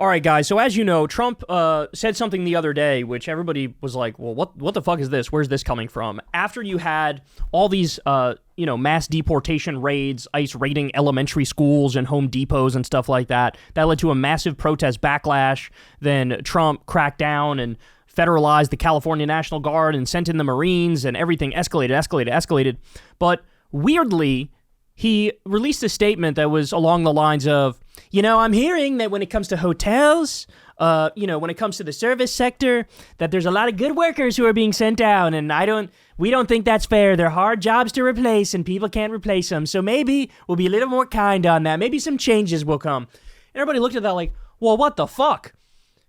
All right, guys. So as you know, Trump said something the other day, which everybody was like, well, what the fuck is this? Where's this coming from? After you had all these, mass deportation raids, ICE raiding elementary schools and Home Depots and stuff like that, that led to a massive protest backlash. Then Trump cracked down and federalized the California National Guard and sent in the Marines, and everything escalated. But weirdly, he released a statement that was along the lines of, I'm hearing that when it comes to hotels, when it comes to the service sector, that there's a lot of good workers who are being sent out, and we don't think that's fair. They're hard jobs to replace, and people can't replace them. So maybe we'll be a little more kind on that. Maybe some changes will come. And everybody looked at that like, well, what the fuck?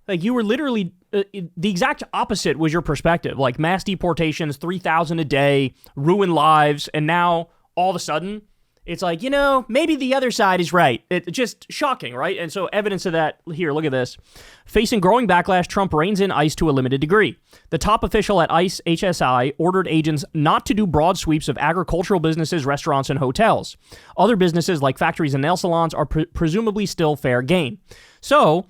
Like, you were literally, the exact opposite was your perspective. Like, mass deportations, 3,000 a day, ruin lives, and now, all of a sudden, it's like, maybe the other side is right. It's just shocking, right? And so evidence of that, here, look at this. Facing growing backlash, Trump reins in ICE to a limited degree. The top official at ICE HSI ordered agents not to do broad sweeps of agricultural businesses, restaurants, and hotels. Other businesses like factories and nail salons are presumably still fair game. So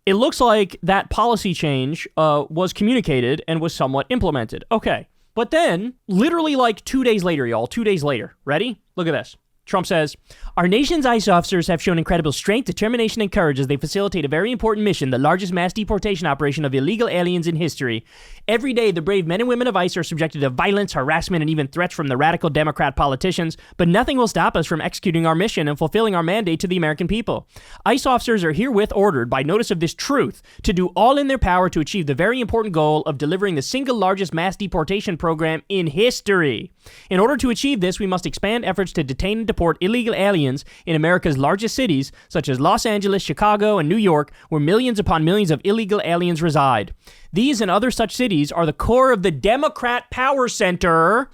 it looks like that policy change was communicated and was somewhat implemented. Okay. But then, literally like 2 days later, y'all, 2 days later, ready? Look at this. Trump says, our nation's ICE officers have shown incredible strength, determination, and courage as they facilitate a very important mission, the largest mass deportation operation of illegal aliens in history. Every day, the brave men and women of ICE are subjected to violence, harassment, and even threats from the radical Democrat politicians, but nothing will stop us from executing our mission and fulfilling our mandate to the American people. ICE officers are herewith ordered, by notice of this truth, to do all in their power to achieve the very important goal of delivering the single largest mass deportation program in history. In order to achieve this, we must expand efforts to detain and deport illegal aliens in America's largest cities, such as Los Angeles, Chicago, and New York, where millions upon millions of illegal aliens reside. These and other such cities are the core of the Democrat power center,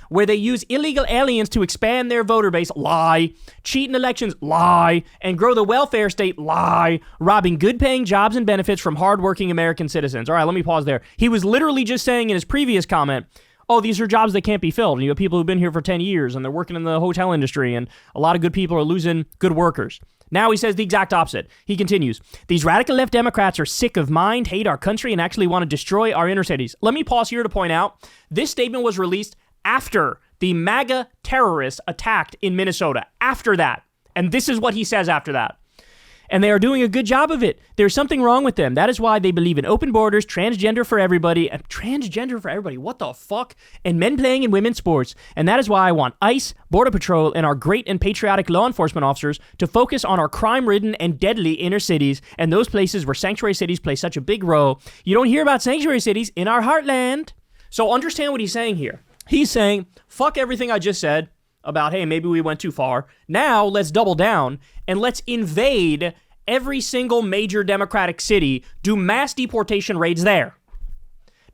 where they use illegal aliens to expand their voter base, lie, cheat in elections, lie, and grow the welfare state, lie, robbing good-paying jobs and benefits from hardworking American citizens. All right, let me pause there. He was literally just saying in his previous comment, oh, these are jobs that can't be filled. And you have people who've been here for 10 years and they're working in the hotel industry, and a lot of good people are losing good workers. Now he says the exact opposite. He continues, these radical left Democrats are sick of mind, hate our country, and actually want to destroy our inner cities. Let me pause here to point out, this statement was released after the MAGA terrorists attacked in Minnesota. After that. And this is what he says after that. And they are doing a good job of it. There's something wrong with them. That is why they believe in open borders, transgender for everybody. Transgender for everybody? What the fuck? And men playing in women's sports. And that is why I want ICE, Border Patrol, and our great and patriotic law enforcement officers to focus on our crime-ridden and deadly inner cities and those places where sanctuary cities play such a big role. You don't hear about sanctuary cities in our heartland. So understand what he's saying here. He's saying, fuck everything I just said about, hey, maybe we went too far. Now let's double down and let's invade every single major Democratic city, do mass deportation raids there.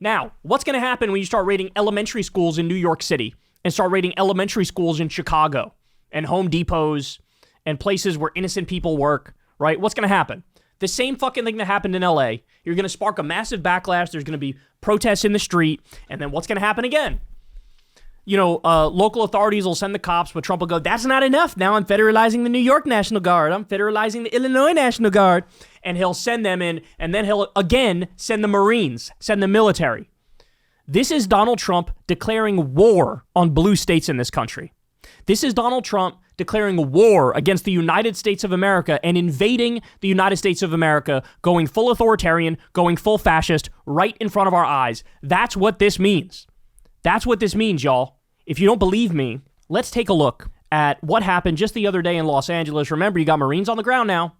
Now, what's going to happen when you start raiding elementary schools in New York City and start raiding elementary schools in Chicago and Home Depots and places where innocent people work, right? What's going to happen? The same fucking thing that happened in LA. You're going to spark a massive backlash. There's going to be protests in the street. And then what's going to happen again? Local authorities will send the cops, but Trump will go, that's not enough. Now I'm federalizing the New York National Guard. I'm federalizing the Illinois National Guard. And he'll send them in, and then he'll again send the Marines, send the military. This is Donald Trump declaring war on blue states in this country. This is Donald Trump declaring war against the United States of America and invading the United States of America, going full authoritarian, going full fascist right in front of our eyes. That's what this means. That's what this means, y'all. If you don't believe me, let's take a look at what happened just the other day in Los Angeles. Remember, you got Marines on the ground now.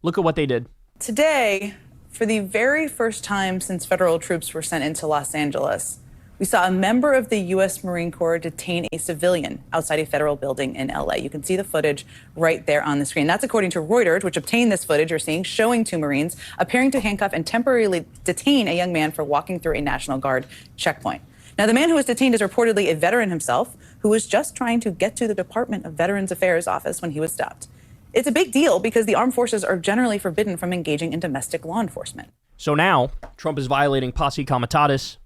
Look at what they did. Today, for the very first time since federal troops were sent into Los Angeles, we saw a member of the U.S. Marine Corps detain a civilian outside a federal building in L.A. You can see the footage right there on the screen. That's according to Reuters, which obtained this footage you're seeing, showing two Marines appearing to handcuff and temporarily detain a young man for walking through a National Guard checkpoint. Now, the man who was detained is reportedly a veteran himself who was just trying to get to the Department of Veterans Affairs office when he was stopped. It's a big deal because the armed forces are generally forbidden from engaging in domestic law enforcement. So now Trump is violating posse comitatus,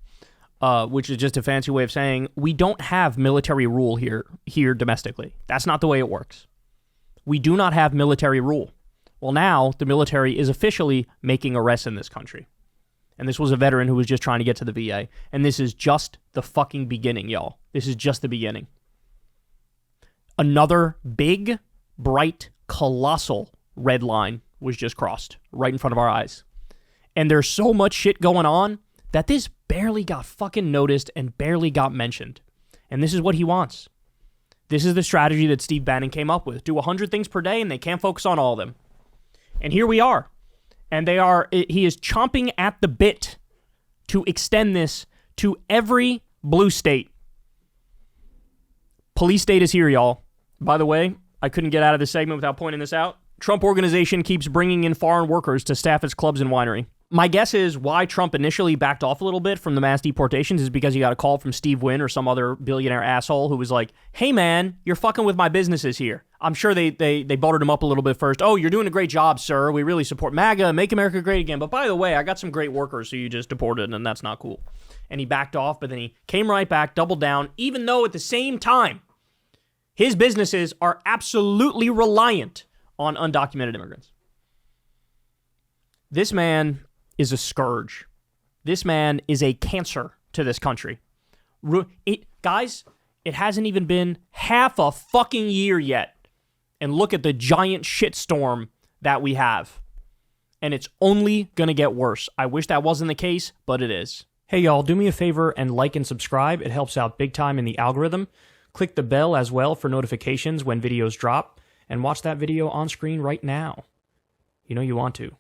which is just a fancy way of saying we don't have military rule here domestically. That's not the way it works. We do not have military rule. Well, now the military is officially making arrests in this country. And this was a veteran who was just trying to get to the VA. And this is just the fucking beginning, y'all. This is just the beginning. Another big, bright, colossal red line was just crossed right in front of our eyes. And there's so much shit going on that this barely got fucking noticed and barely got mentioned. And this is what he wants. This is the strategy that Steve Bannon came up with. Do 100 things per day and they can't focus on all of them. And here we are. And he is chomping at the bit to extend this to every blue state. Police state is here, y'all. By the way, I couldn't get out of this segment without pointing this out. Trump Organization keeps bringing in foreign workers to staff its clubs and winery. My guess is why Trump initially backed off a little bit from the mass deportations is because he got a call from Steve Wynn or some other billionaire asshole who was like, hey man, you're fucking with my businesses here. I'm sure they buttered him up a little bit first. Oh, you're doing a great job, sir. We really support MAGA, make America great again. But by the way, I got some great workers who you just deported, and that's not cool. And he backed off, but then he came right back, doubled down, even though at the same time, his businesses are absolutely reliant on undocumented immigrants. This man is a scourge. This man is a cancer to this country. Guys, it hasn't even been half a fucking year yet. And look at the giant shitstorm that we have. And it's only going to get worse. I wish that wasn't the case, but it is. Hey, y'all, do me a favor and like and subscribe. It helps out big time in the algorithm. Click the bell as well for notifications when videos drop. And watch that video on screen right now. You know you want to.